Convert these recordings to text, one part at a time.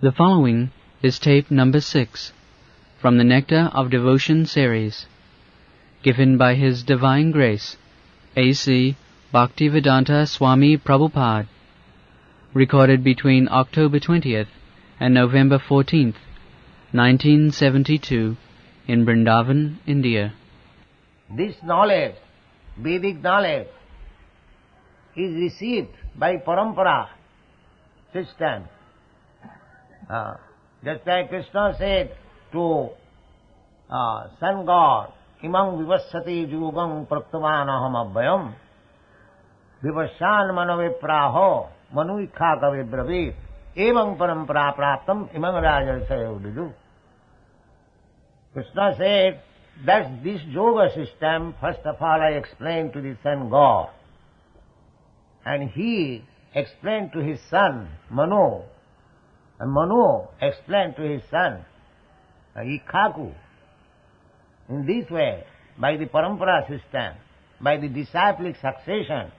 The following is tape number 6 from the Nectar of Devotion series, given by His Divine Grace, A.C. Bhaktivedanta Swami Prabhupada, recorded between October 20th and November 14th, 1972, in Vrindavan, India. This knowledge, Vedic knowledge, is received by parampara system. Just like Krishna said to sun god, imam vivassati yugam praktavanaham abhyam vivasyan manavipraho manuikha kave bravit evam parampara praptam imam rajarsayo vidu. Krishna said that this yoga system, first of all I explained to the sun god, and he explained to his son Manu, and Manu explained to his son Ikhaku. In this way, by the parampara system, by the disciplic succession,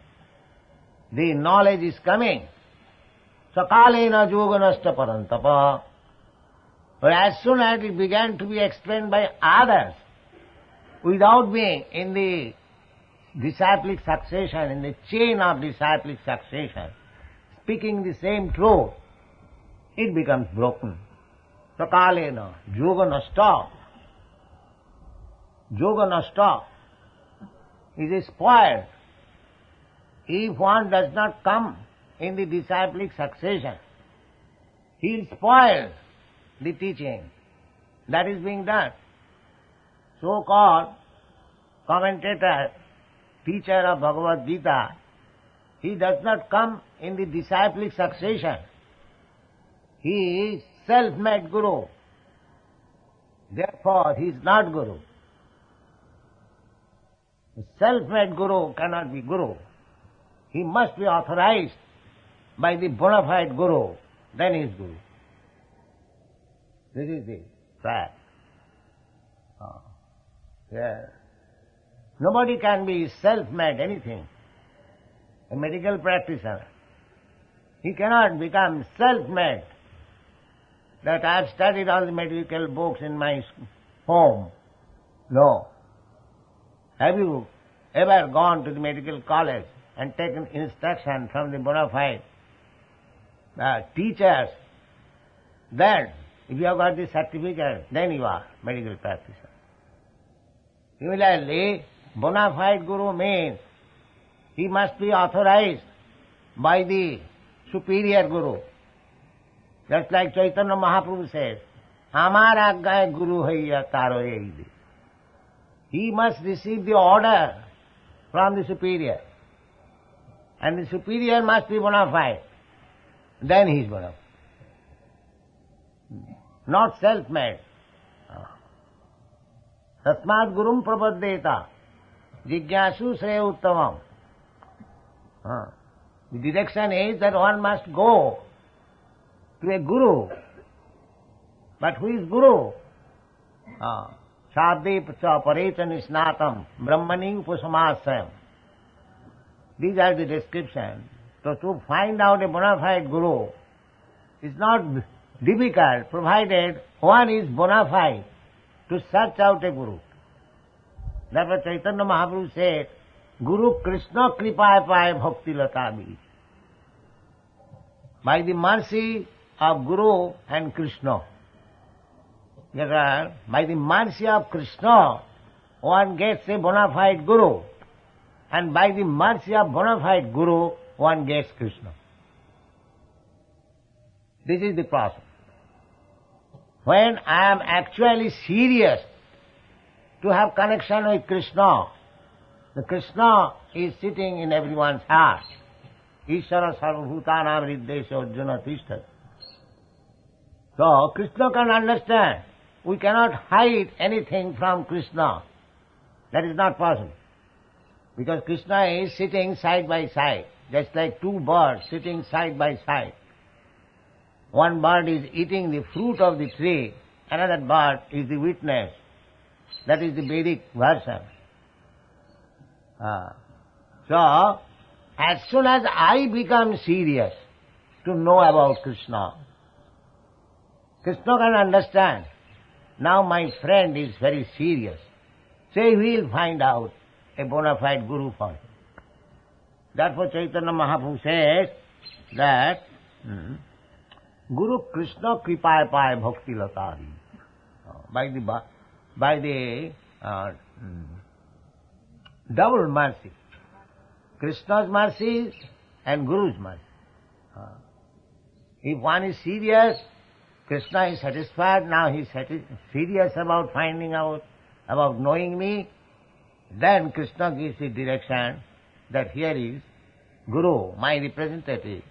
the knowledge is coming. Sakalena yoganasta parantapa. But as soon as it began to be explained by others, without being in the disciplic succession, in the chain of disciplic succession, speaking the same truth, it becomes broken. Sakalena, yoga nasta. Yoga nasta is spoiled. If one does not come in the disciplic succession, he will spoil the teaching that is being done. So-called commentator, teacher of Bhagavad Gita, he does not come in the disciplic succession. He is self-made guru. Therefore, he is not guru. Self-made guru cannot be guru. He must be authorized by the bona fide guru, then he is guru. This is the fact. Yeah. Nobody can be self-made anything. A medical practitioner, he cannot become self-made. That I have studied all the medical books in my home. No. Have you ever gone to the medical college and taken instruction from the bona fide teachers? That if you have got the certificate, then you are medical practitioner. Similarly, bona fide guru means he must be authorized by the superior guru. Just like Chaitanya Mahaprabhu says, Amar aggaye guru haiya taro eide. He must receive the order from the superior. And the superior must be bona fide. Then he is bona fide. Not self-made. Tasmat gurum prapaddeta jigyasu sreya uttamam. The direction is that one must go to a guru. But who is guru? Saddev cha pareta nisnatam brahmani upasamasayam. These are the descriptions. So to find out a bona fide guru is not difficult, provided one is bona fide to search out a guru. Therefore Chaitanya Mahaprabhu said, Guru Krishna kripaya paya bhakti latabi. By the mercy of Guru and Krishna. By the mercy of Krishna, one gets a bona fide Guru. And by the mercy of bona fide Guru, one gets Krishna. This is the process. When I am actually serious to have connection with Krishna, the Krishna is sitting in everyone's heart. Ishvara sarvabhutanam riddesha arjuna tishthati. So Krishna can understand. We cannot hide anything from Krishna. That is not possible. Because Krishna is sitting side by side, just like two birds sitting side by side. One bird is eating the fruit of the tree, another bird is the witness. That is the Vedic version. So, as soon as I become serious to know about Krishna, Krishna can understand. Now my friend is very serious. So he will find out a bona fide guru for him. Therefore Chaitanya Mahaprabhu says that Guru Krishna kripaya paya bhakti latari. By the double mercy. Krishna's mercy and Guru's mercy. If one is serious, Krishna is satisfied, now he is serious about finding out, about knowing me, then Krishna gives the direction that here is Guru, my representative.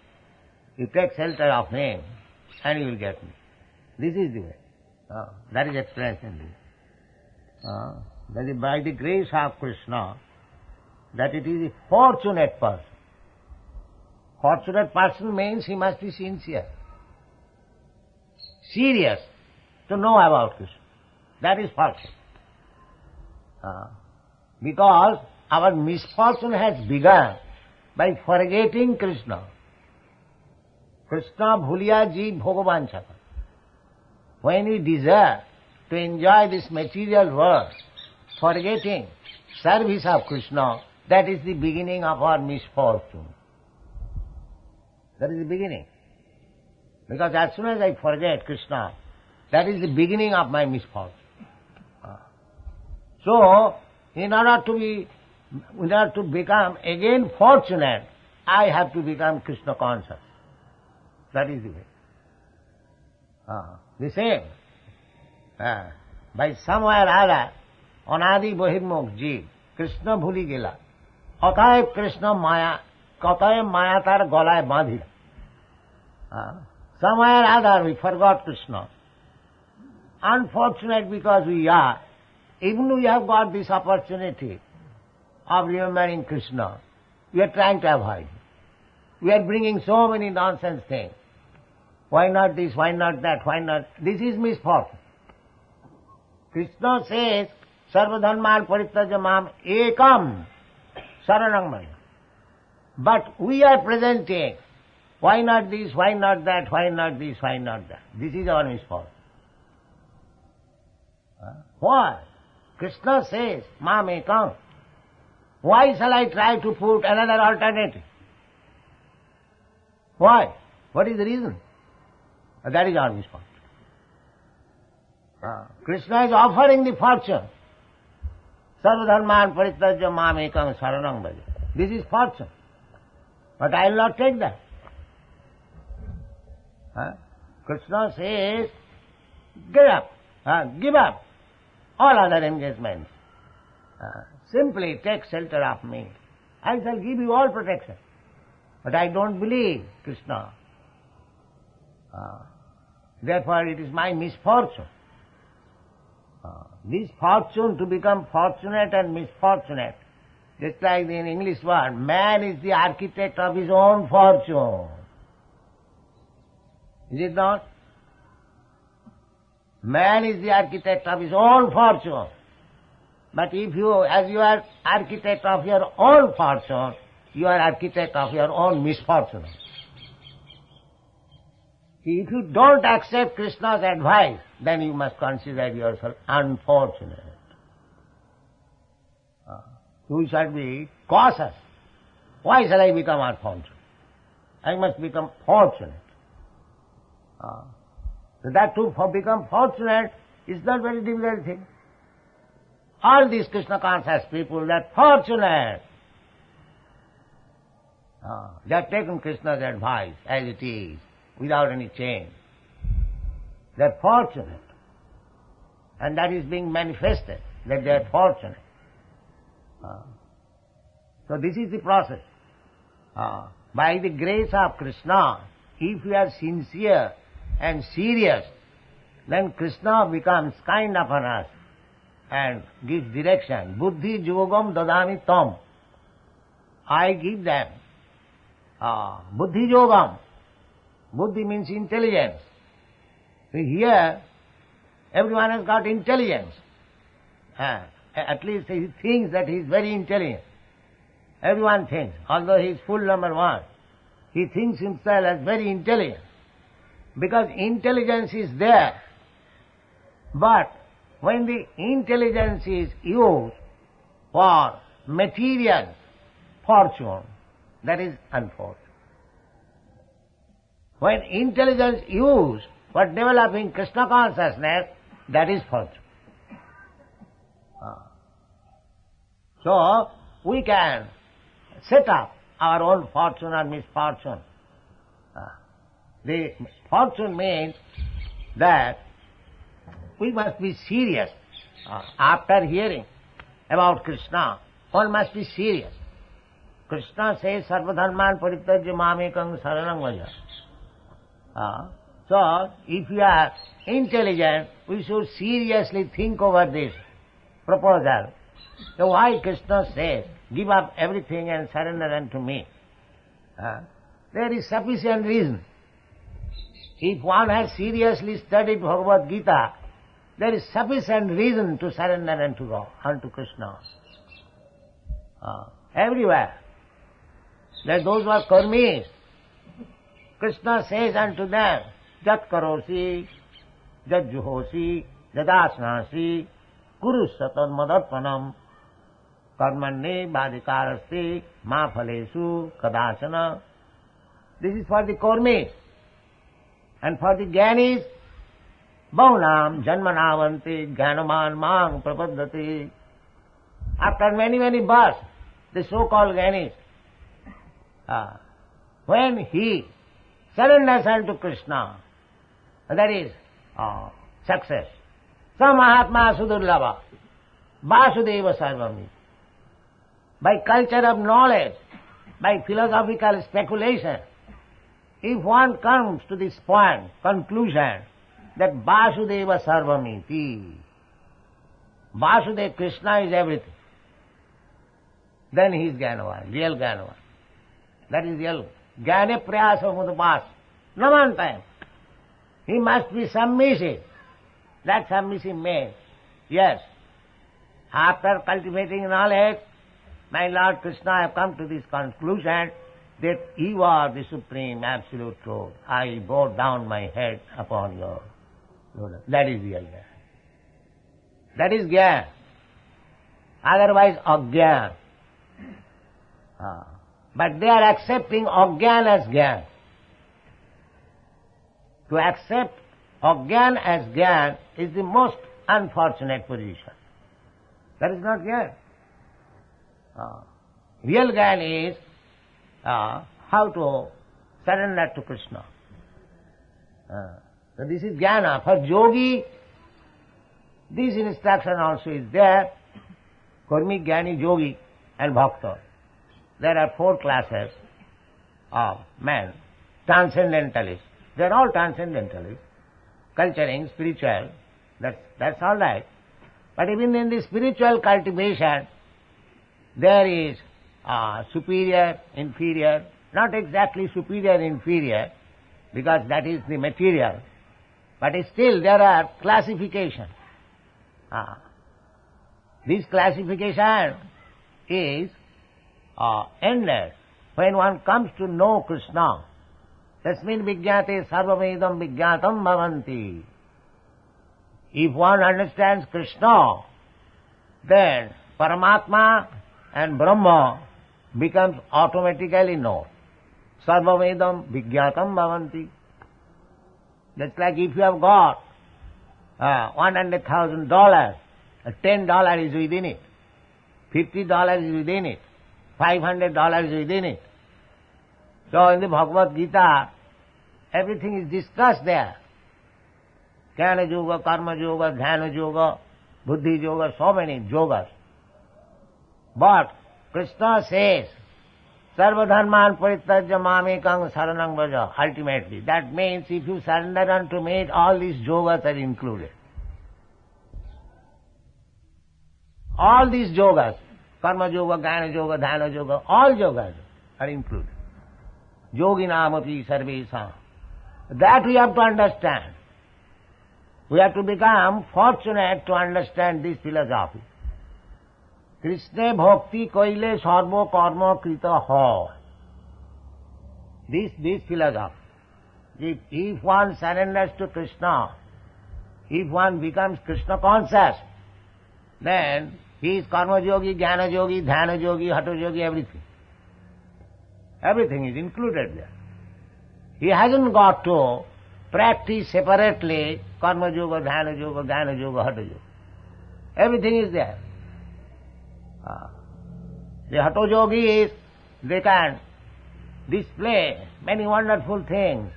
You take shelter of him and you will get me. This is the way. That is expressed in this. That is by the grace of Krishna, that it is a fortunate person. Fortunate person means he must be sincere, serious to know about Krishna. That is fortune. Because our misfortune has begun by forgetting Krishna. Krishna bhuliya jeev bhogavan chaka. When we desire to enjoy this material world, forgetting service of Krishna, that is the beginning of our misfortune. That is the beginning. Because as soon as I forget Krishna, that is the beginning of my misfortune. So, in order to become again fortunate, I have to become Krishna conscious. That is the way. The same. By somewhere or other, anadi bahirmukh jeev, Krishna bhuli gela. Atayeb Krishna maya, katayeb maya tar galay bandhila. Somewhere or other we forgot Krishna. Unfortunate because we are, even we have got this opportunity of remembering Krishna, we are trying to avoid. We are bringing so many nonsense things. Why not this, why not that, why not? This is misfortune. Krishna says, Sarva dharman parityaja mam ekam saranam maya. But we are presenting, why not this, why not that, why not this, why not that? This is our misfortune. Why? Krishna says, mam ekam. Why shall I try to put another alternative? Why? What is the reason? That is our misfortune. Krishna is offering the fortune. Sarva dharman parityaja mam ekam saranam bhaja. This is fortune. But I will not take that. Krishna says, give up all other engagements. Simply take shelter of me. I shall give you all protection. But I don't believe Krishna. Therefore it is my misfortune. This fortune to become fortunate and misfortunate, just like in English word, man is the architect of his own fortune. Is it not? Man is the architect of his own fortune. But if you, as you are architect of your own fortune, you are architect of your own misfortune. If you don't accept Krishna's advice, then you must consider yourself unfortunate. You should be cautious. Why shall I become unfortunate? I must become fortunate. So that to become fortunate is not very difficult thing. All these Krishna conscious people, they are fortunate. They have taken Krishna's advice as it is, without any change. They are fortunate. And that is being manifested, that they are fortunate. So this is the process. By the grace of Krishna, if we are sincere and serious, then Krishna becomes kind upon us and gives direction. Buddhi yogam dadami tam. I give them. Buddhi yogam. Buddhi means intelligence. So here, everyone has got intelligence. At least he thinks that he is very intelligent. Everyone thinks, although he is full number one, he thinks himself as very intelligent. because intelligence is there. But when the intelligence is used for material fortune, that is unfortunate. When intelligence used for developing Krishna consciousness, that is fortune. So, we can set up our own fortune or misfortune. The fortune means that we must be serious. After hearing about Krishna, one must be serious. Krishna says, Sarvadharman parityajya mamekam saranam vaja. So, if we are intelligent, we should seriously think over this proposal. So why Krishna says, give up everything and surrender unto me? There is sufficient reason. If one has seriously studied Bhagavad Gita, there is sufficient reason to surrender unto God, unto Krishna. Everywhere. That those who are karmis, Krishna says unto them, Jat karosi, jat juhosi, jadasnasi, kuru satan madarpanam, karmanne badikaraste, ma phalesu, kadasana. This is for the karmis. And for the jnanis, Baunam janmanavanti jnanaman mang prapaddati. After many, many births, the so-called jnanis, when he surrenders unto Krishna, that is success. Sa Mahatma Sudurlava, Vasudeva Sarvami. By culture of knowledge, by philosophical speculation, if one comes to this point, conclusion, that Vasudeva Sarvamiti, Vasudeva Krishna is everything, then he is Jnanavan, real Jnanavan. That is real. Jnane prayasa mudapas. No one time. He must be submissive. That submissive means, yes, after cultivating knowledge, my Lord Krishna, I have come to this conclusion that you are the supreme absolute truth. I bow down my head upon your lotus. That is real Jnana. That is Jnana. Otherwise, Ajnana. But they are accepting Ajnana as Jnana. To accept Ajnana as Jnana is the most unfortunate position. That is not Jnana. Real Jnana is how to surrender to Krishna. So this is Jnana. For Yogi, this instruction also is there. Karmi, Jnani, Yogi and Bhakta. There are 4 classes of men. Transcendentalists. They are all transcendentalists. Culturing, spiritual, that's all right. But even in the spiritual cultivation, there is superior, inferior, not exactly superior, inferior, because that is the material. But still there are classifications. This classification is ended when one comes to know Krishna. Tasmin vijñāte sarvavedam vijñātam bhavanti. If one understands Krishna, then Paramatma and Brahma becomes automatically known. Sarvavedam vijñātam bhavanti. That's like if you have got $100,000, $10 is within it, $50 is within it, $500 is within it. So in the Bhagavad Gita, everything is discussed there. Jnana yoga, karma yoga, dhyana yoga, buddhi yoga, so many yogas. But Krishna says, Sarvadharman parityajya mamekam saranam vraja, ultimately. That means if you surrender unto me, all these yogas are included. All these yogas, karma yoga, jnana yoga, dhyana yoga, all yogas are included. Yoginamapi sarvesam. That we have to understand. We have to become fortunate to understand this philosophy. Krishna bhakti koile sarva karma krita ho. This philosophy. If one surrenders to Krishna, if one becomes Krishna conscious, then he is karma yogi, jnana yogi, dhyana yogi, hatha yogi, everything. Everything is included there. He hasn't got to practice separately karma yoga, dhyana yoga, jnana yoga, hatha yoga. Everything is there. The hatha yogis, they can display many wonderful things.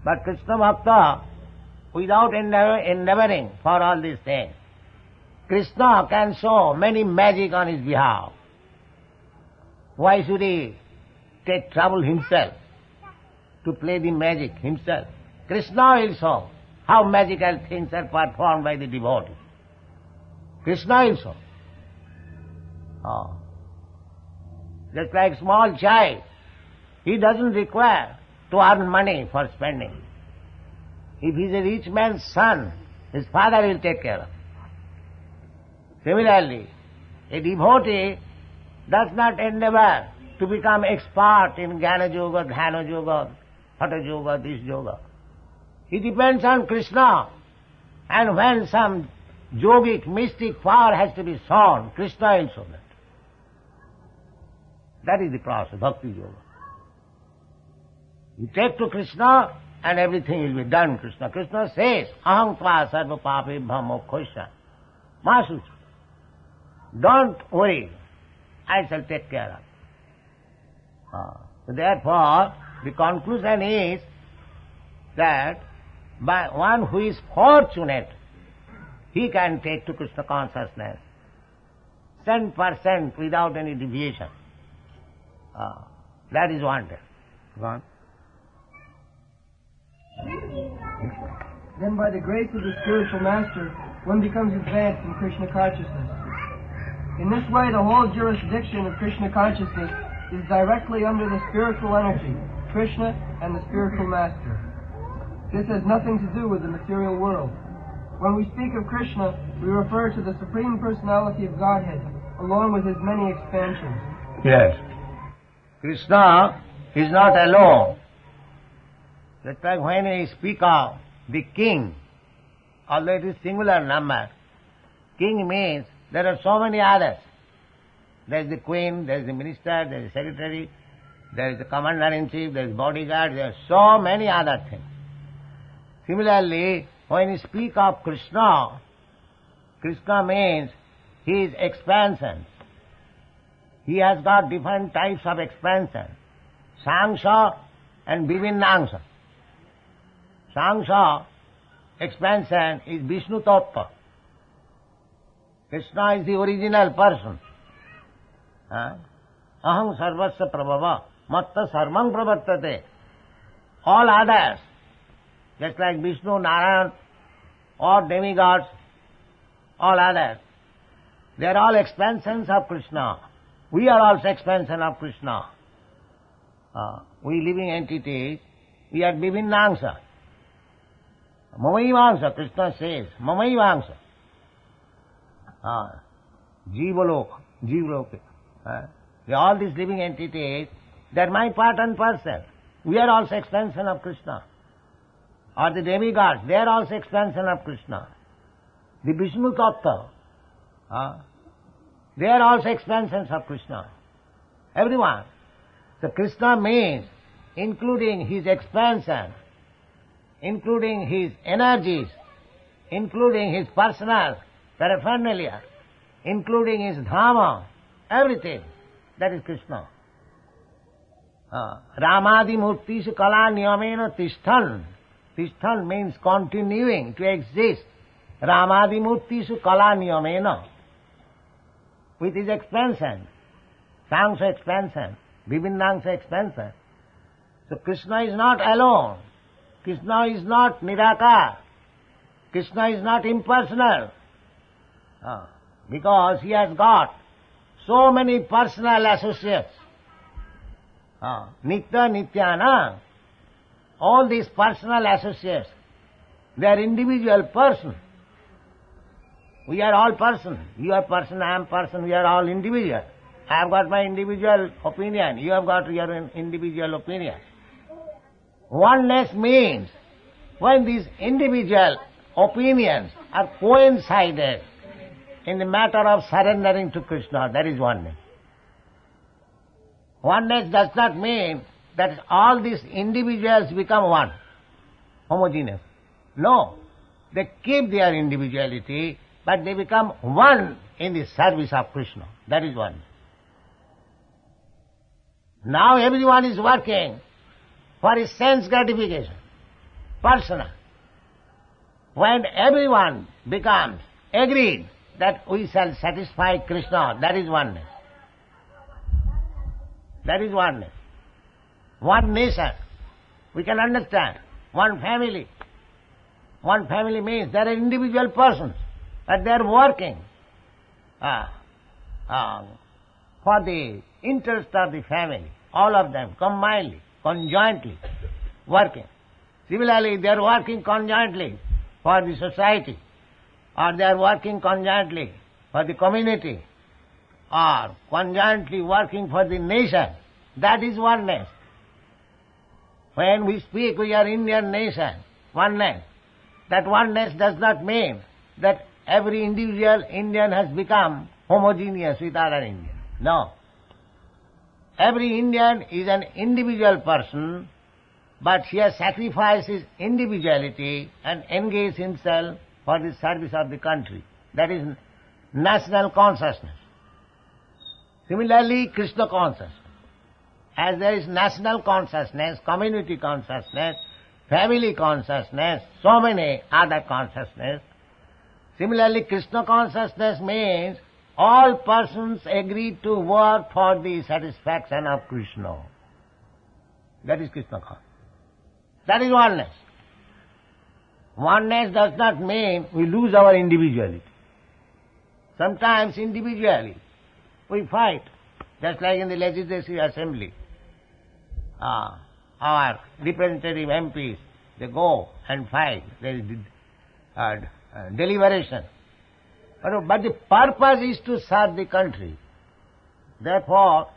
But Krishna Bhakta, without endeavoring for all these things, Krishna can show many magic on his behalf. Why should he take trouble himself to play the magic himself? Krishna will show how magical things are performed by the devotee. Krishna will show. Just like small child, he doesn't require to earn money for spending. If he is a rich man's son, his father will take care of him. Similarly, a devotee does not endeavor to become expert in Jnana Yoga, Dhyana Yoga, Hatha Yoga, this yoga. He depends on Krishna. And when some yogic, mystic power has to be shown, Krishna will show that. That is the process, Bhakti Yoga. You take to Krishna and everything will be done. Krishna says, Aham tva sarva pape bhamokhoisha. Masu. Don't worry, I shall take care of it. Therefore, the conclusion is that by one who is fortunate, he can take to Krishna consciousness 10% without any deviation. That is wanted. Gone. Then by the grace of the spiritual master, one becomes advanced in Krishna consciousness. In this way, the whole jurisdiction of Krishna consciousness is directly under the spiritual energy, Krishna and the spiritual master. This has nothing to do with the material world. When we speak of Krishna, we refer to the Supreme Personality of Godhead, along with his many expansions. Yes. Krishna is not alone. That's like when we speak of the king, although it is singular number, king means there are so many others. There is the queen, there is the minister, there is the secretary, there is the commander-in-chief, there is bodyguard, there are so many other things. Similarly, when you speak of Krishna, Krishna means his expansion. He has got different types of expansion. Sangsha and Vivinnangsha. Sangsha expansion is Vishnu Tattva. Krishna is the original person. Aham sarvasya prabhava matta sarvam pravartate. All others, just like Vishnu, Narayan, or demigods, all others, they are all expansions of Krishna. We are also expansion of Krishna. We living entities, we are Vivinnangsha. Mamaivangsha, Krishna says, Mamaivangsha. Jivaloka. All these living entities, they are my part and parcel. We are also expansion of Krishna. Or the demigods, they are also expansion of Krishna. The Vishnu Tattva, they are also expansions of Krishna. Everyone. So Krishna means including his expansion, including his energies, including his personal paraphernalia, including his dhamma, everything. That is Krishna. Ramadi murtishu kala niyamena tishthan. Tishthan means continuing to exist. Ramadi murtishu kala niyamena. With his expansion, Sangsha expansion, Vivinnangsha expansion. So Krishna is not alone. Krishna is not nirakar. Krishna is not impersonal. Because he has got so many personal associates. Nitya, Nityana. All these personal associates, they are individual person. We are all person. You are person, I am person, we are all individual. I have got my individual opinion, you have got your individual opinion. Oneness means when these individual opinions are coincided in the matter of surrendering to Krishna, that is oneness. Oneness does not mean that all these individuals become one, homogeneous. No, they keep their individuality, but they become one in the service of Krishna. That is oneness. Now everyone is working for his sense gratification, personal. When everyone becomes agreed that we shall satisfy Krishna, that is oneness. That is oneness. One nation, we can understand. One family. One family means there are individual persons, but they are working for the interest of the family. All of them combinedly, conjointly working. Similarly, they are working conjointly for the society, or they are working conjointly for the community, or conjointly working for the nation. That is oneness. When we speak we are Indian nation, oneness, that oneness does not mean that every individual Indian has become homogeneous with other Indians. No. Every Indian is an individual person, but he has sacrificed his individuality and engaged himself for the service of the country. That is national consciousness. Similarly, Krishna consciousness. As there is national consciousness, community consciousness, family consciousness, so many other consciousness. Similarly, Krishna consciousness means all persons agree to work for the satisfaction of Krishna. That is Krishna consciousness. That is oneness. Oneness does not mean we lose our individuality. Sometimes individually we fight, just like in the Legislative Assembly. Our representative MPs, they go and fight. There is deliberation. But the purpose is to serve the country. Therefore,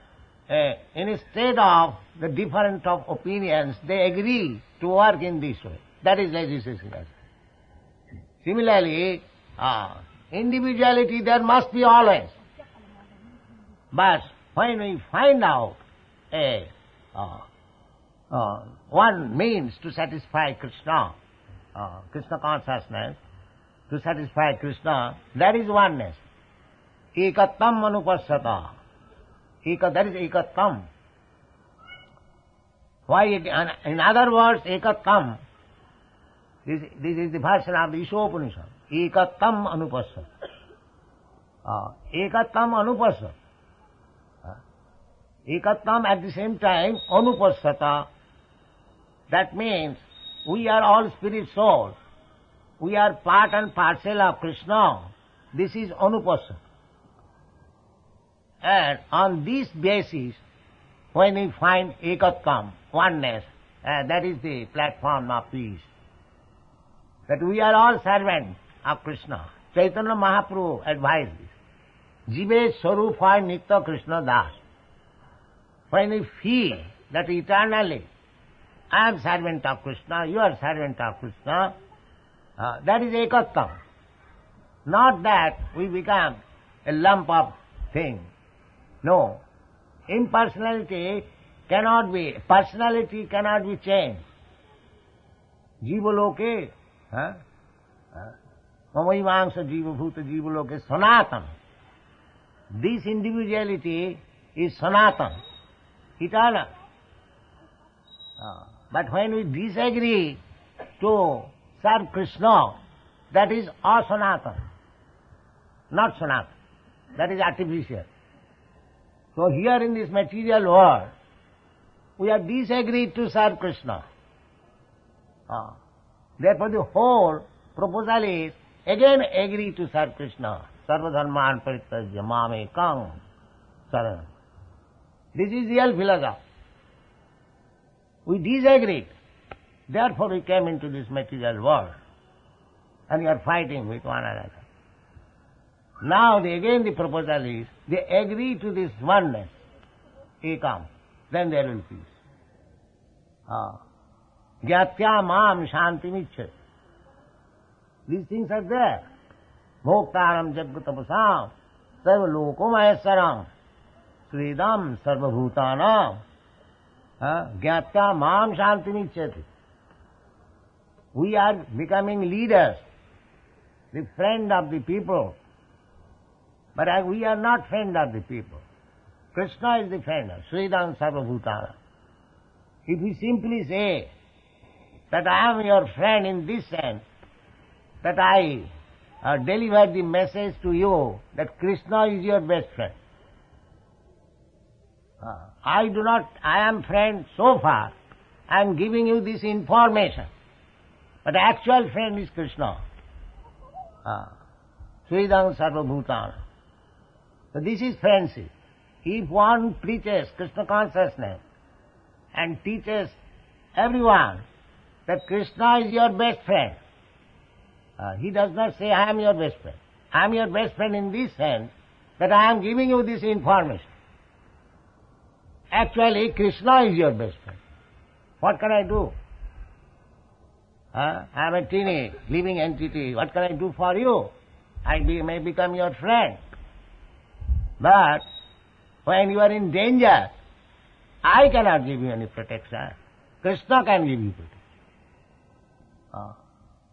in a state of the difference of opinions, they agree to work in this way. That is legislation. Similarly, individuality there must be always. But when we find out one means to satisfy Krishna, Krishna consciousness, to satisfy Krishna, that is oneness. Ekattam anupassata. That is ekattam. Why? In other words, ekattam. This is the version of the Ishopanishad. Ekattam anupassata. Ekattam anupassata. Ekattam at the same time anupassata. That means we are all spirit souls. We are part and parcel of Krishna. This is anupassata. And on this basis, when we find ekattam, oneness, that is the platform of peace. That we are all servants of Krishna. Chaitanya Mahaprabhu advised this. Jive Swarupa Nitya Krishna Das. When we feel that eternally I am servant of Krishna, you are servant of Krishna, that is ekattam. Not that we become a lump of thing. No. Impersonality cannot be, personality cannot be changed. Jivaloke, mamaivangsha jivabhuta jivaloke sanatan. This individuality is sanatan, eternal. But when we disagree to serve Krishna, that is asanatan, not sanatan. That is artificial. So here in this material world, we are disagreed to serve Krishna. Therefore the whole proposal is, again agree to serve Krishna. Sarvadharman parityajya mamekam saranam. This is real philosophy. We disagreed. Therefore we came into this material world. And we are fighting with one another. Now again the proposal is, they agree to this oneness, ekam, then there will be peace. Gyatya mam shantimicchati. These things are there. Bhoktaram jagatapasam sarvalokomayasaram sridam sarvabhutanam gyatya mam shantimicchati. We are becoming leaders, the friend of the people. But we are not friend of the people. Krishna is the friend, Sridam Sarvabhutana. If we simply say that I am your friend in this sense, that I deliver the message to you that Krishna is your best friend. I am friend so far, I am giving you this information. But the actual friend is Krishna. Sridam Sarvabhutana. So this is friendship. If one preaches Krishna consciousness and teaches everyone that Krishna is your best friend, he does not say, I am your best friend. I am your best friend in this sense that I am giving you this information. Actually, Krishna is your best friend. What can I do? I am a teeny living entity. What can I do for you? I may become your friend. But when you are in danger, I cannot give you any protection. Krishna can give you protection.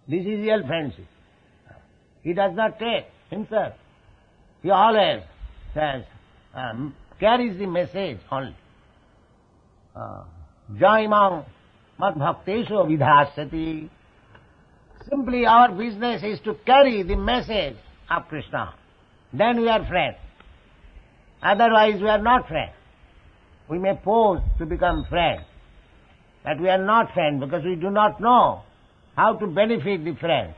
This is real friendship. He does not take himself. He always says, carries the message only. Jaimam madbhakteshu vidhasyati. Simply our business is to carry the message of Krishna. Then we are friends. Otherwise we are not friends. We may pose to become friends, but we are not friends because we do not know how to benefit the friend.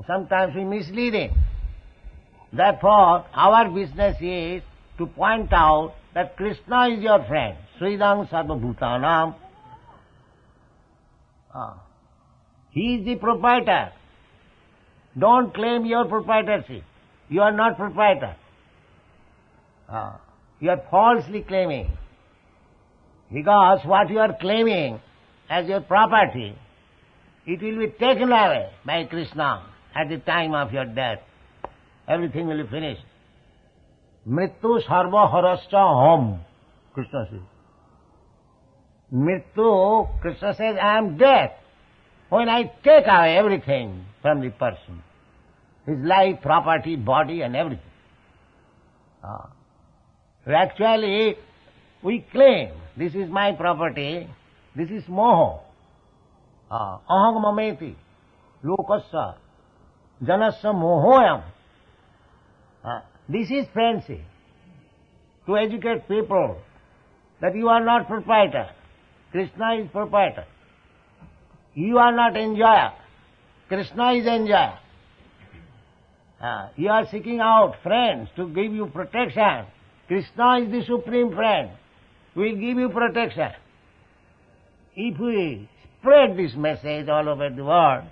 Sometimes we mislead him. Therefore, our business is to point out that Krishna is your friend. Sridam Sarvabhutanam. He is the proprietor. Don't claim your proprietorship. You are not proprietor. You are falsely claiming. Because what you are claiming as your property, it will be taken away by Krishna at the time of your death. Everything will be finished. Mrittu sarva harascha hom, Krishna says. Mrittu, Krishna says, I am death. When I take away everything from the person, his life, property, body and everything. Actually, we claim, this is my property, this is moho. Aham mameti, lokasya, janasya mohoyam. This is friendship. To educate people that you are not proprietor. Krishna is proprietor. You are not enjoyer. Krishna is enjoyer. You are seeking out friends to give you protection. Krishna is the supreme friend. Will give you protection. If we spread this message all over the world,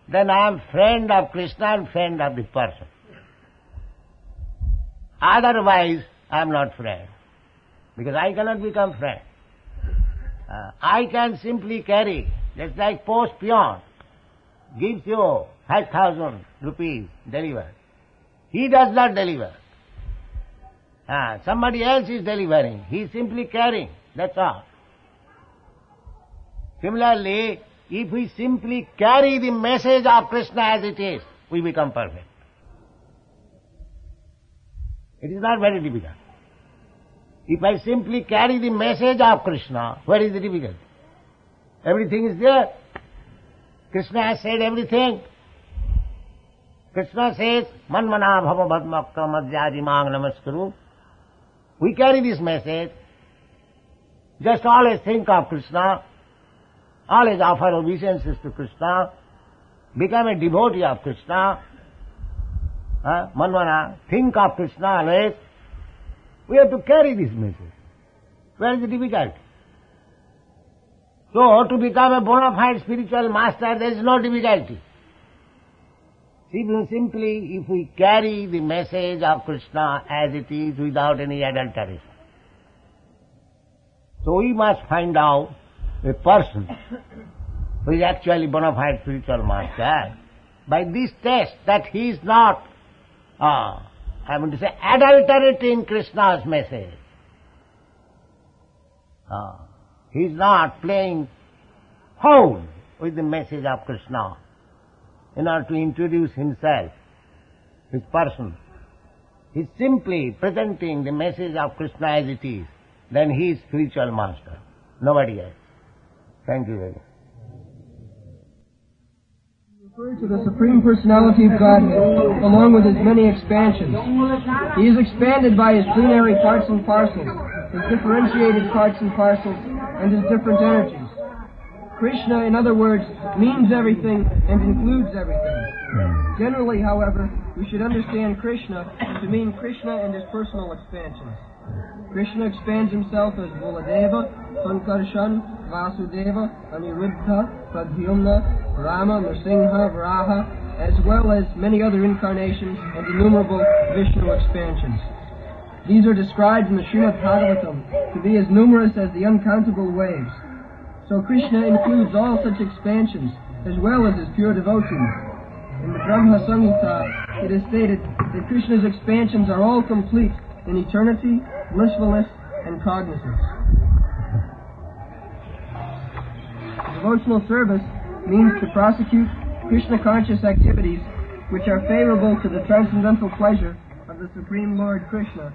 then I am friend of Krishna and friend of the person. Otherwise, I am not friend. Because I cannot become friend. I can simply carry, just like post peon gives you 5,000 rupees, deliver. He does not deliver. Somebody else is delivering. He is simply carrying. That's all. Similarly, if we simply carry the message of Krishna as it is, we become perfect. It is not very difficult. If I simply carry the message of Krishna, where is the difficulty? Everything is there. Krishna has said everything. Krishna says, Manmana bhava bhadmakta madhyajimang namaskaru. We carry this message. Just always think of Krishna. Always offer obeisances to Krishna. Become a devotee of Krishna. Manmana, think of Krishna always. We have to carry this message. Where is the difficulty? So, to become a bona fide spiritual master, there is no difficulty. Simply, if we carry the message of Krishna as it is without any adulteration. So we must find out a person who is actually bona fide spiritual master by this test that he is not, adulterating Krishna's message. He is not playing foul with the message of Krishna in order to introduce himself, his person. He is simply presenting the message of Krishna as it is. Then he is spiritual master, nobody else. Thank you very much. Refer to the Supreme Personality of Godhead, along with his many expansions. He is expanded by his plenary parts and parcels, his differentiated parts and parcels, and his different energies. Krishna, in other words, means everything and includes everything. Generally, however, we should understand Krishna to mean Krishna and his personal expansions. Krishna expands himself as Buladeva, Sankarshan, Vasudeva, Aniruddha, Pradyumna, Rama, Nrsimha, Varaha, as well as many other incarnations and innumerable Vishnu expansions. These are described in the Srimad Bhagavatam to be as numerous as the uncountable waves. So Krishna includes all such expansions, as well as his pure devotees. In the Brahma Samhita, it is stated that Krishna's expansions are all complete in eternity, blissfulness, and cognizance. Devotional service means to prosecute Krishna-conscious activities which are favorable to the transcendental pleasure of the Supreme Lord Krishna,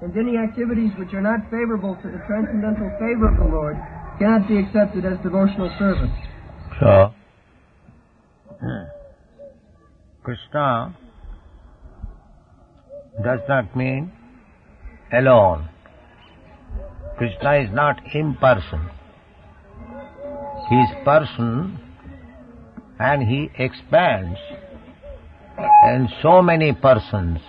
and any activities which are not favorable to the transcendental favor of the Lord cannot be accepted as devotional service. So, Krishna does not mean alone. Krishna is not impersonal. He is person and he expands in so many persons.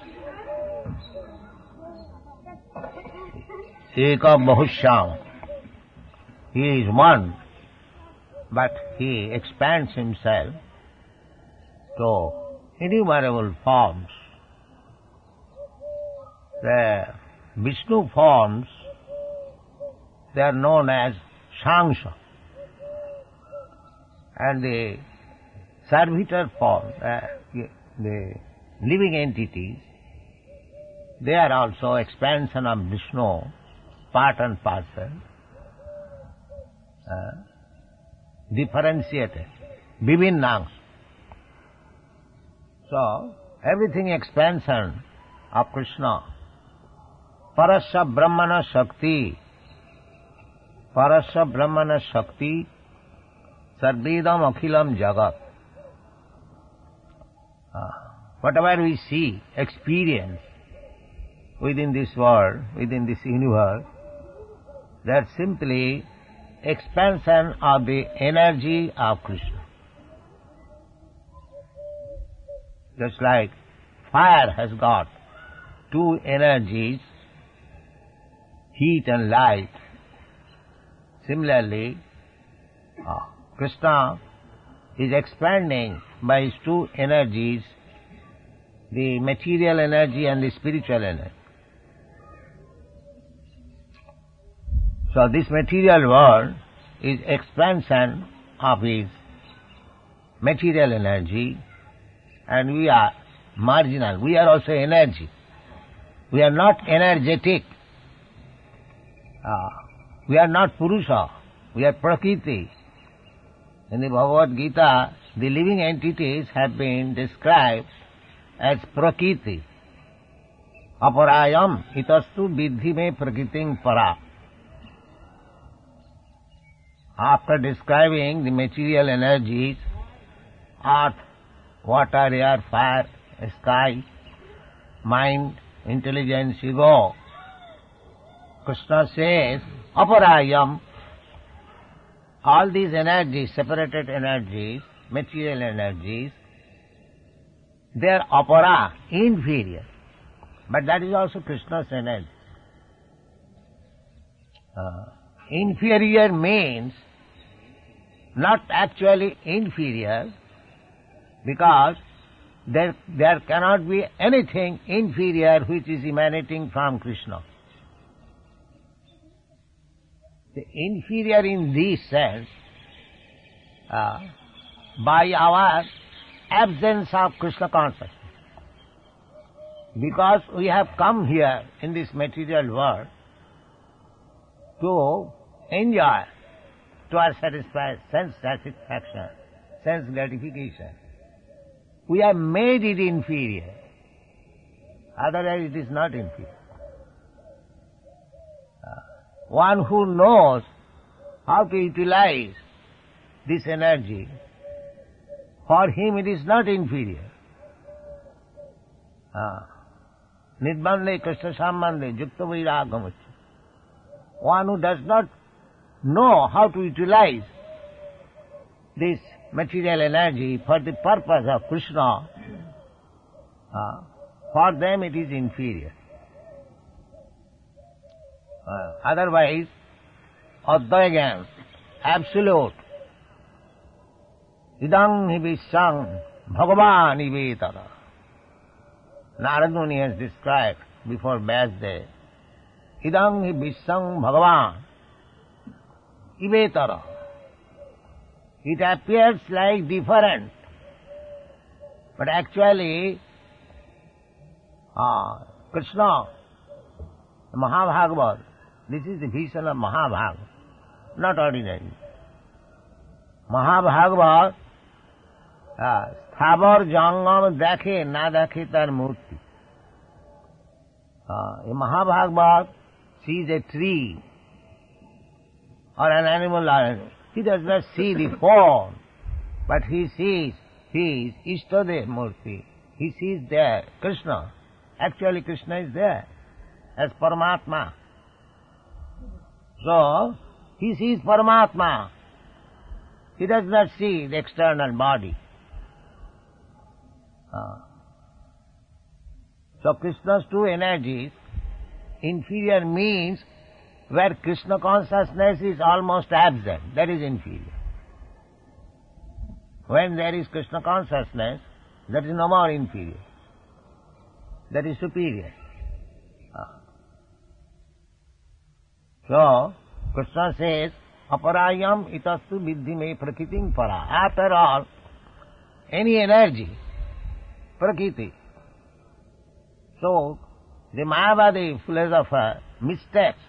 Eka Bahushyam. He is one, but he expands himself to innumerable forms. The Vishnu forms, they are known as Shangsha. And the servitor forms, the living entities, they are also expansion of Vishnu, part and parcel, differentiated, Vivinnans. So, everything expansion of Krishna. Parasya Brahmana Shakti. Parasya Brahmana Shakti Sarvedam Akhilam Jagat. Whatever we see, experience within this world, within this universe, that's simply expansion of the energy of Krishna. Just like fire has got two energies, heat and light. Similarly, Krishna is expanding by his two energies, the material energy and the spiritual energy. So this material world is expansion of his material energy, and we are marginal. We are also energy. We are not energetic. We are not Purusha. We are Prakriti. In the Bhagavad Gita, the living entities have been described as Prakriti. Aparayam itastu vidhi me prakritim para. After describing the material energies, earth, water, air, fire, sky, mind, intelligence, ego, Krishna says, Aparayam, all these energies, separated energies, material energies, they are apara, inferior. But that is also Krishna's energy. Inferior means not actually inferior, because there cannot be anything inferior which is emanating from Krishna. the inferior in this sense by our absence of Krishna consciousness. Because we have come here in this material world to enjoy, to our sense satisfaction, sense gratification. We have made it inferior. Otherwise it is not inferior. One who knows how to utilize this energy, for him it is not inferior. Nidbande Krishna Sambandhe Yukta Vairagamuch. One who does not know how to utilize this material energy for the purpose of Krishna, for them it is inferior. Otherwise, Advaya, absolute, idang hi vishang bhagavan ivetara. Narad Muni has described before Vyasdev, idang hi vishang bhagavan ivetara. It appears like different, but actually Krishna, Mahabhagavad, this is the vision of Mahabhagavad, not ordinary. Mahabhagavad, Sthavar Jangam Dakhe Na Dakhe Tar Murti. In Mahabhagavad sees a tree or an animal. He does not see the form, but he sees his Ishtadev Murti. He sees there Krishna. Actually Krishna is there as Paramatma. So, he sees Paramatma. He does not see the external body. So Krishna's two energies, inferior means where Krishna consciousness is almost absent, that is inferior. When there is Krishna consciousness, that is no more inferior. That is superior. So, Krishna says, aparayam itastu viddhi me prakritim para. After all, any energy, prakriti. So, the Mayavadi philosopher mistakes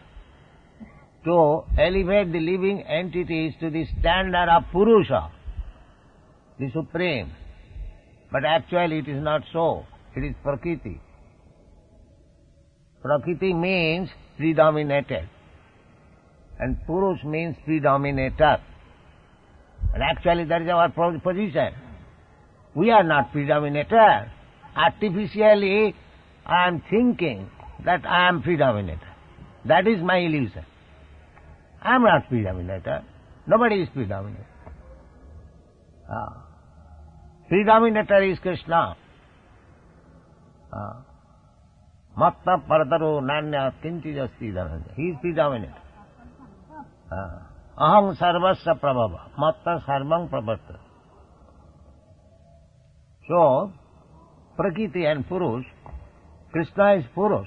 to elevate the living entities to the standard of Purusha, the Supreme. But actually it is not so. It is Prakriti. Prakriti means predominated. And Purush means predominator. And actually that is our position. We are not predominator. Artificially I am thinking that I am predominator. That is my illusion. I am not predominator. Nobody is predominator. Predominator is Krishna. Matta parataro nanya kinchijasti dhananja. He is predominant. Aham sarvasya prabhava. Matta sarvam pravarta. So, Prakriti and Purush, Krishna is Purush.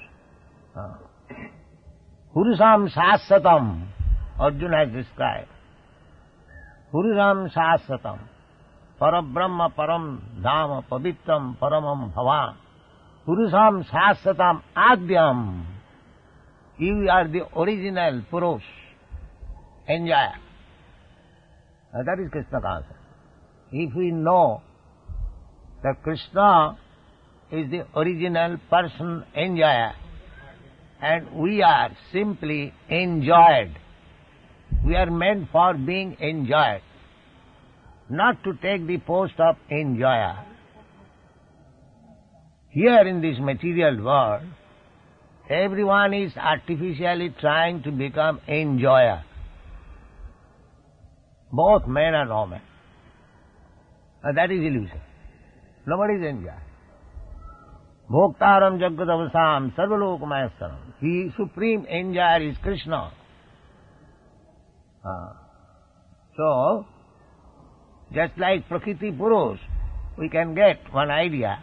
Purusham sasatam, Arjuna has described. Purusham sasatam, Parabrahma param dhama pavitram paramam bhavan. Purusham sasatam adyam. You are the original Purush, enjoyer. That is Krishna consciousness. If we know that Krishna is the original person enjoyer and we are simply enjoyed, we are meant for being enjoyed, not to take the post of enjoyer. Here in this material world, everyone is artificially trying to become enjoyer, both men and women. That is illusion. Nobody is enjoyer. Bhoktaram Jagadavasam Sarvalokamayasam. The supreme enjoyer is Krishna. So, just like Prakriti Purush, we can get one idea.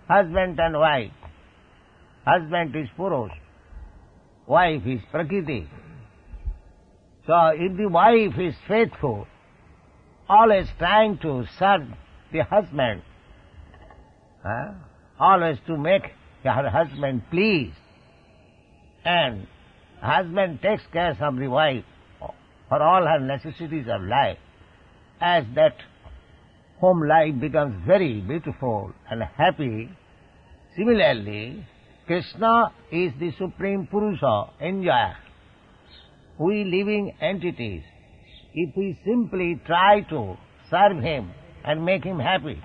Husband and wife. Husband is Purush. Wife is Prakriti. So if the wife is faithful, always trying to serve the husband, always to make her husband pleased, and husband takes care of the wife for all her necessities of life, as that home life becomes very beautiful and happy. Similarly, Krishna is the Supreme Purusha, enjoyer. We living entities, if we simply try to serve him and make him happy,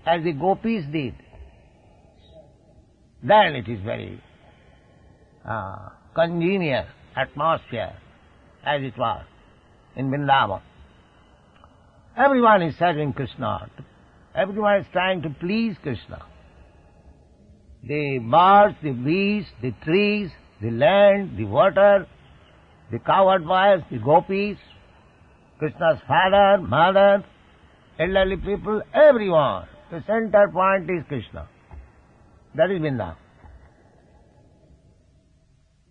as the gopis did, then it is very congenial atmosphere, as it was in Vrindavan. Everyone is serving Krishna. Everyone is trying to please Krishna. The birds, the beasts, the trees, the land, the water, the cowherd boys, the gopis, Krishna's father, mother, elderly people, everyone. The center point is Krishna. That is Vrindavan.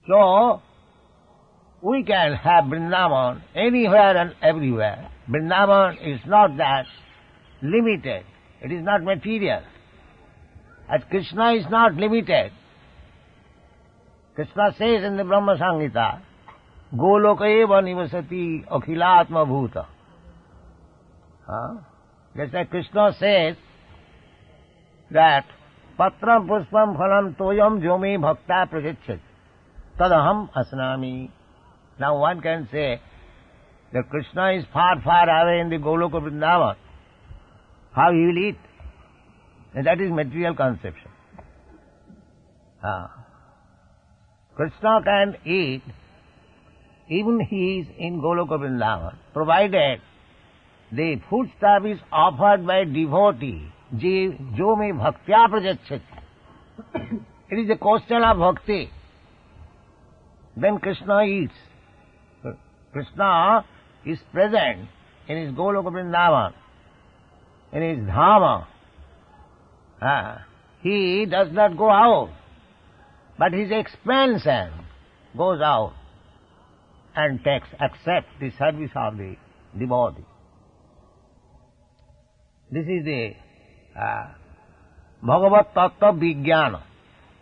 So, we can have Vrindavan anywhere and everywhere. Vrindavan is not that limited. It is not material. As Krishna is not limited. Krishna says in the Brahma Samhita, Goloka eva nivasati akhilatma bhuta. Just like Krishna says that Patram puspam phalam toyam jomi bhakta prajachyat tadaham asnami. Now one can say that Krishna is far, far away in the Goloka Vrindavan. How he will eat? And that is material conception. Krishna can eat even he is in Goloka Vrindavan, provided the foodstuff is offered by devotee, jo me bhaktya prajachyati. It is a question of bhakti. Then Krishna eats. Krishna is present in his Goloka Vrindavan, in his Dhama. He does not go out, but his expansion goes out and accepts the service of the devotee. This is the Bhagavat Tattva Vijnana.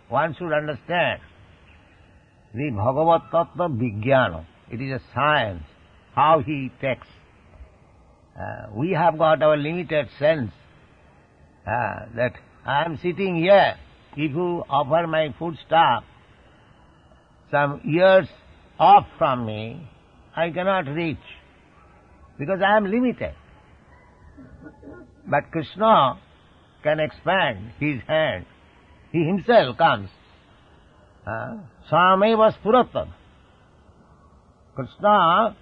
One should understand the Bhagavat Tattva Vijnana. It is a science, how he takes. We have got our limited sense that I am sitting here. If you offer my foodstuff some years off from me, I cannot reach, because I am limited. But Krishna can expand his hand. He himself comes. Sameva spuratam. Krishna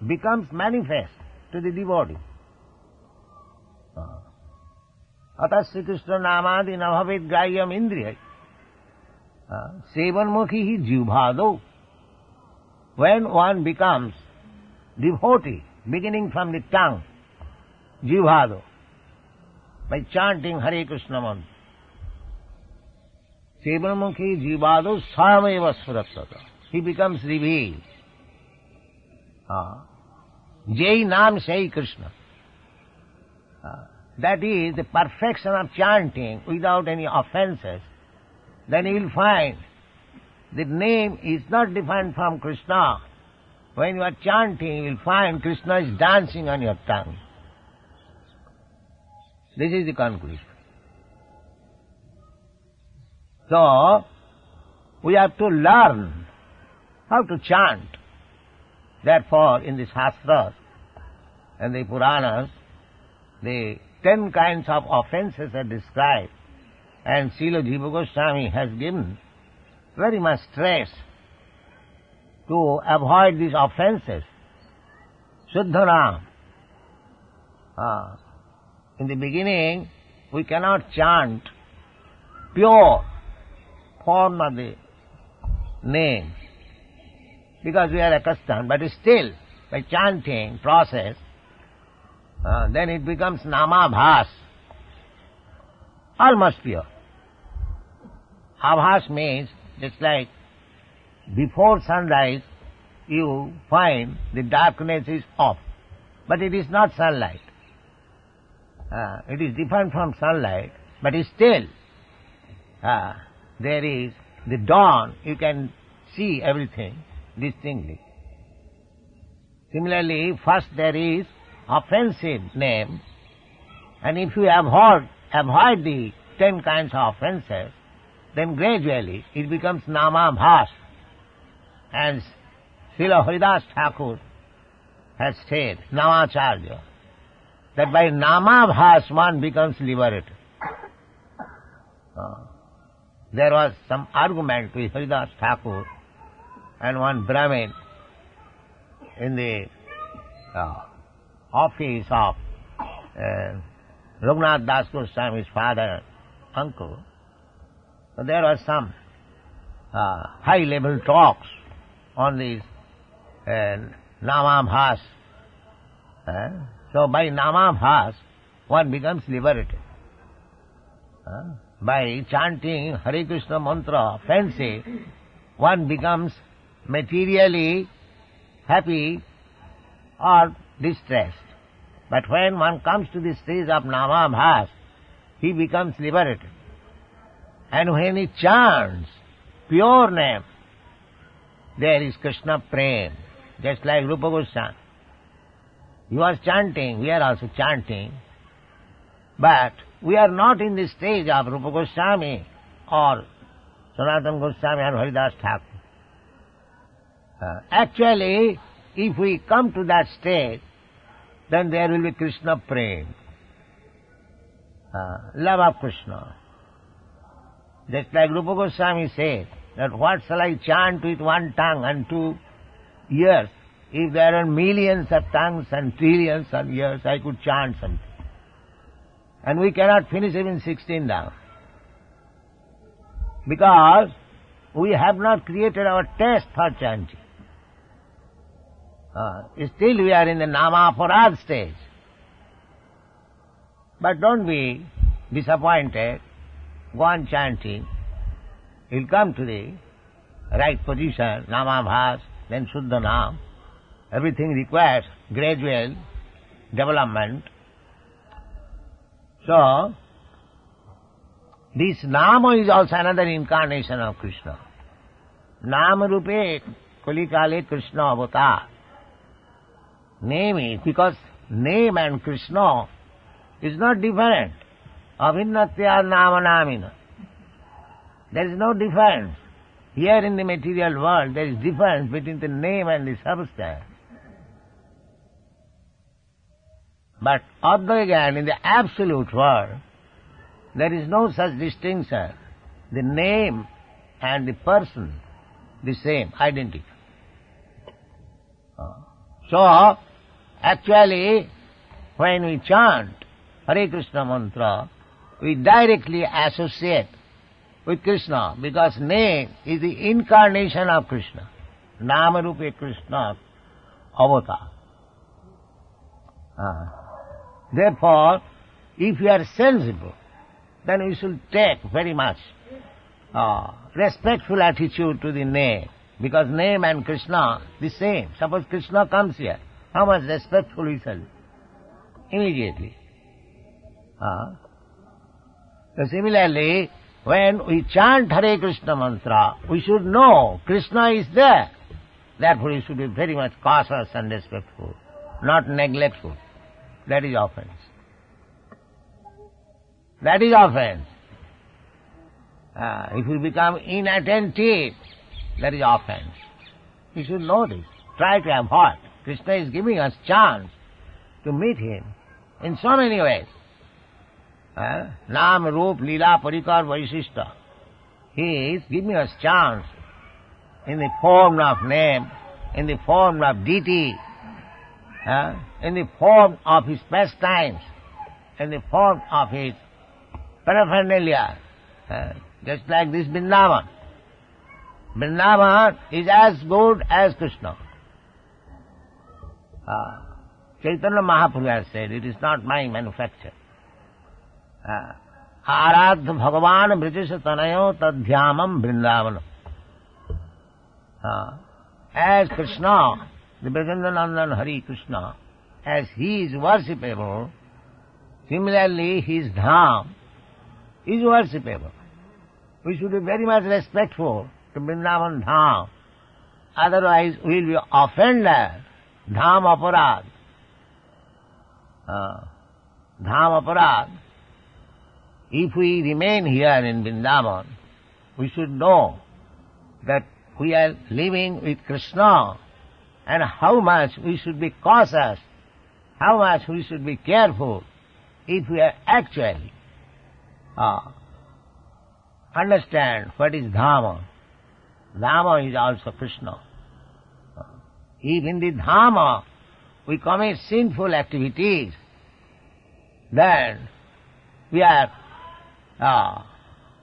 becomes manifest to the devotee. Atas Sri Krishna namadi nabhavet gayyam indriyai. Sevanmukhi hi jivbhado. When one becomes devotee, beginning from the tongue, jivbhado, by chanting Hare Krishna mantra, Sevanmukhi jivbhado sameva spuratata. He becomes revealed. Jai Nam Sai Krishna. That is the perfection of chanting without any offenses. Then you will find the name is not different from Krishna. When you are chanting, you will find Krishna is dancing on your tongue. This is the conclusion. So, we have to learn how to chant. Therefore, in the Shastras and the Puranas, the 10 kinds of offenses are described, and Srila Jiva Goswami has given very much stress to avoid these offenses. Shuddhanam. In the beginning, we cannot chant pure form of the name, because we are accustomed, but still, by chanting process, then it becomes namabhas, almost pure. Abhas means, just like before sunrise, you find the darkness is off. But it is not sunlight. It is different from sunlight, but still there is the dawn. You can see everything distinctly. Similarly, first there is offensive name, and if you avoid the 10 kinds of offenses, then gradually it becomes namabhas. And Srila Haridas Thakur has said, Namacharya, that by namabhas one becomes liberated. There was some argument with Haridas Thakur and one Brahmin in the office of Raghunath Das Goswami's father and uncle. So there was some high-level talks on these namabhas. So by namabhas one becomes liberated. By chanting Hare Krishna mantra fancy, one becomes materially happy or distressed. But when one comes to the stage of namabhas, he becomes liberated. And when he chants pure name, there is Krishna prem, just like Rupa Goswami. He was chanting, we are also chanting, but we are not in the stage of Rupa Goswami or Sanatana Goswami or Haridas Thakur. Actually, if we come to that stage, then there will be Krishna prem, love of Krishna. Just like Rupa Goswami said, that what shall I chant with one tongue and 2 ears? If there are millions of tongues and trillions of ears, I could chant something. And we cannot finish even 16 down. Because we have not created our taste for chanting. Still we are in the Namaparad stage. But don't be disappointed. Go on chanting. You'll come to the right position, Namabhas, then Shuddha Nam. Everything requires gradual development. So, this Nama is also another incarnation of Krishna. Nama Rupe Kalikale Krishna Avatar. Name is, because name and Krishna is not different. Avinnatya Nama Namina. There is no difference. Here in the material world, there is difference between the name and the substance. But again, in the absolute world, there is no such distinction. The name and the person, the same, identical. So, actually, when we chant Hare Krishna mantra, we directly associate with Krishna, because name is the incarnation of Krishna. Nama Rupe Krishna Avatar. Therefore, if you are sensible, then we should take very much respectful attitude to the name, because name and Krishna the same. Suppose Krishna comes here, how much respectful we shall be? Immediately. So similarly, when we chant Hare Krishna mantra, we should know Krishna is there. Therefore we should be very much cautious and respectful, not neglectful. That is offense. That is offense. If we become inattentive, that is offense. We should know this. Try to avoid. Krishna is giving us chance to meet Him in so many ways. Nam, Roop, Leela, Parikar, Vaishishta. He is giving us chance in the form of name, in the form of deity, in the form of His pastimes, in the form of His paraphernalia, just like this Vrindavan. Vrindavan is as good as Krishna. Chaitanya Mahaprabhu has said, it is not my manufacture. Aradh Bhagavan British Tanayo Tadhyamam Vrindavanam. as Krishna, the Brajendrananan Hari Krishna, as he is worshipable, similarly his dham is worshipable. We should be very much respectful to Vrindavan dham, otherwise we will be offended. Dham aparad. Dham aparad. If we remain here in Vrindavan, we should know that we are living with Krishna and how much we should be cautious, how much we should be careful if we are actually understand what is Dhamma. Dhamma is also Krishna. If in the Dhamma we commit sinful activities, then we are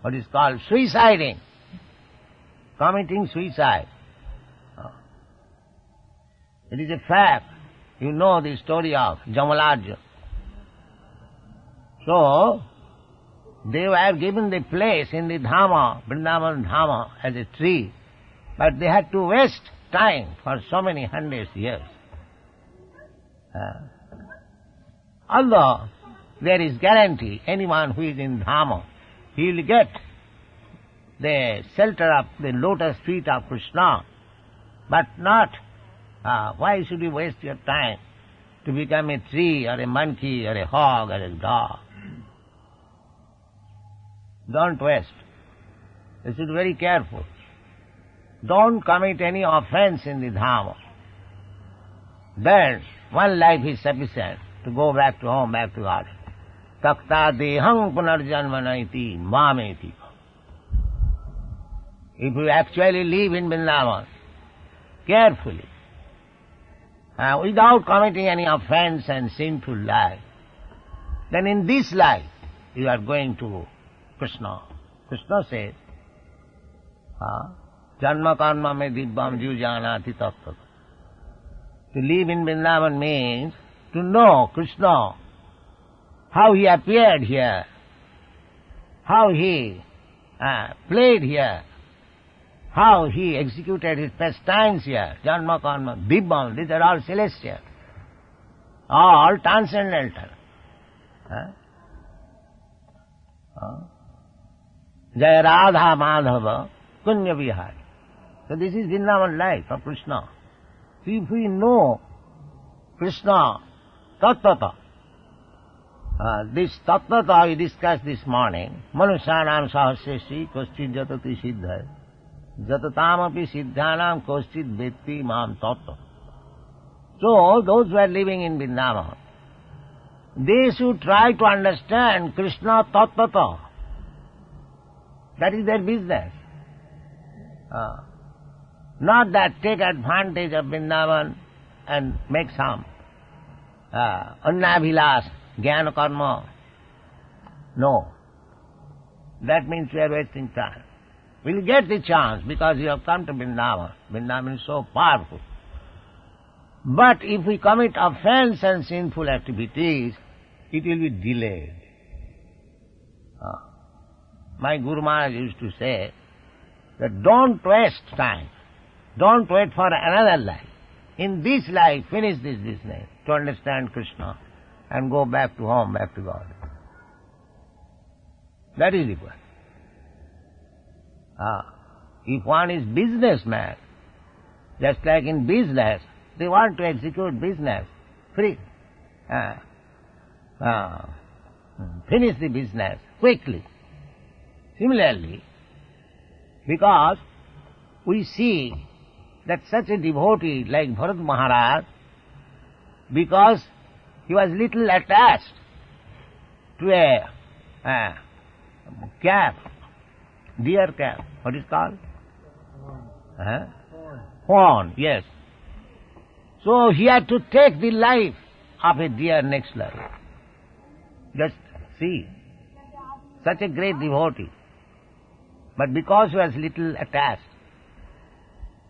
what is called suiciding, committing suicide. It is a fact. You know the story of Jamalajya. So, they were given the place in the Dhamma, Vrindavan Dhamma, as a tree, but they had to waste time for so many hundreds of years. Although there is guarantee, anyone who is in Dhamma, he will get the shelter of the lotus feet of Krishna, but not, why should you waste your time to become a tree or a monkey or a hog or a dog? Don't waste. You should be very careful. Don't commit any offense in the Dhamma. Then one life is sufficient to go back to home, back to God. Takta dehang punarjanmanaiti mameti. If you actually live in Vrindavan, carefully, without committing any offense and sinful life, then in this life you are going to Krishna. Krishna says, Janma karma me dibbam jiv janati tattva. To live in Vrindavan means to know Krishna, how he appeared here, how he played here, how he executed his pastimes here. Janma karma, dibbam, these are all celestial, all transcendental. Jaya Radha Madhava Kunya Vihari. So this is Vrindavan life of Krishna. So if we know Krishna Tattvata, this Tattvata we discussed this morning, Manusyanam Sahasreshi Koschid Jatati Siddhai Jatatam api Siddhanam Koschid Vetti Mam Tattva. So those who are living in Vrindavan, they should try to understand Krishna Tattvata. That is their business. Not that take advantage of Vrindavan and make some annabhilas, jnana karma. No. That means we are wasting time. We'll get the chance because we have come to Vrindavan. Vrindavan is so powerful. But if we commit offense and sinful activities, it will be delayed. My Guru Maharaj used to say that don't waste time. Don't wait for another life. In this life, finish this business to understand Krishna and go back to home, back to God. That is required. If one is businessman, just like in business, they want to execute business free. Finish the business quickly. Similarly, because we see that such a devotee like Bharat Maharaj, because he was little attached to a calf, deer calf, what is called? Fawn, yes. So he had to take the life of a deer next level. Just see, such a great devotee. But because he was little attached,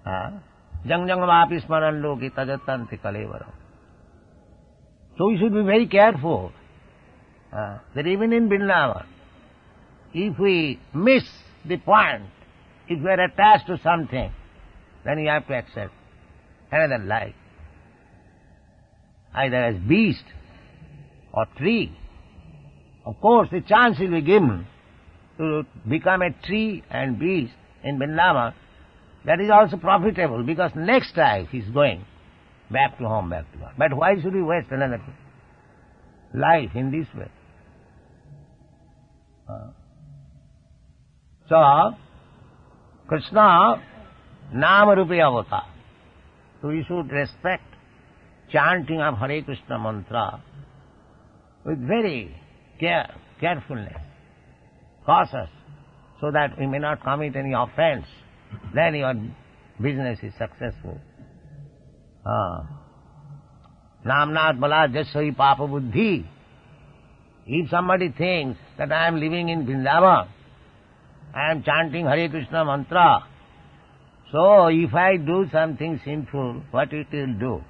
jang jang vapi smaran loki tajatanti kalevaram. So we should be very careful that even in Vrindavan, if we miss the point, if we are attached to something, then you have to accept. another life, either as beast or tree. Of course, the chance will be given to become a tree and beast in Vrindavan. That is also profitable, because next life he is going back to home, back to God. But why should we waste another life in this way? So, Krishna Nama Rupi Avata. So we should respect chanting of Hare Krishna mantra with very carefulness, cautious, so that we may not commit any offense. Then your business is successful. Namnat bala jasai papa buddhi. If somebody thinks that I am living in Vrindavan, I am chanting Hare Krishna mantra, so if I do something sinful, what it will do?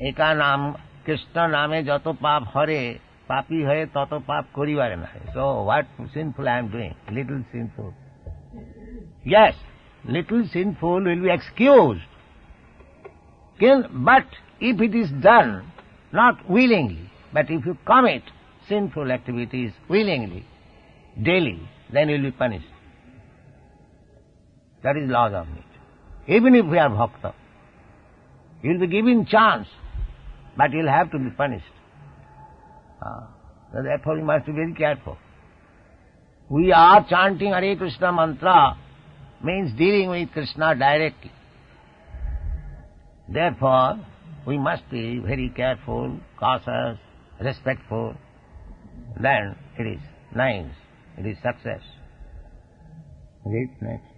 Eka nam Krishna name jato pap hare, papi hai tato pap koribare nahe. So what sinful I am doing? Little sinful. Yes, little sinful will be excused. But if it is done not willingly, but if you commit sinful activities willingly, daily, then you will be punished. That is laws of nature. Even if we are bhakta, you will be given chance, but you will have to be punished. So therefore we must be very careful. We are chanting Hare Krishna mantra, means dealing with Krishna directly. Therefore, we must be very careful, cautious, respectful. Then it is nice, it is success. Read next.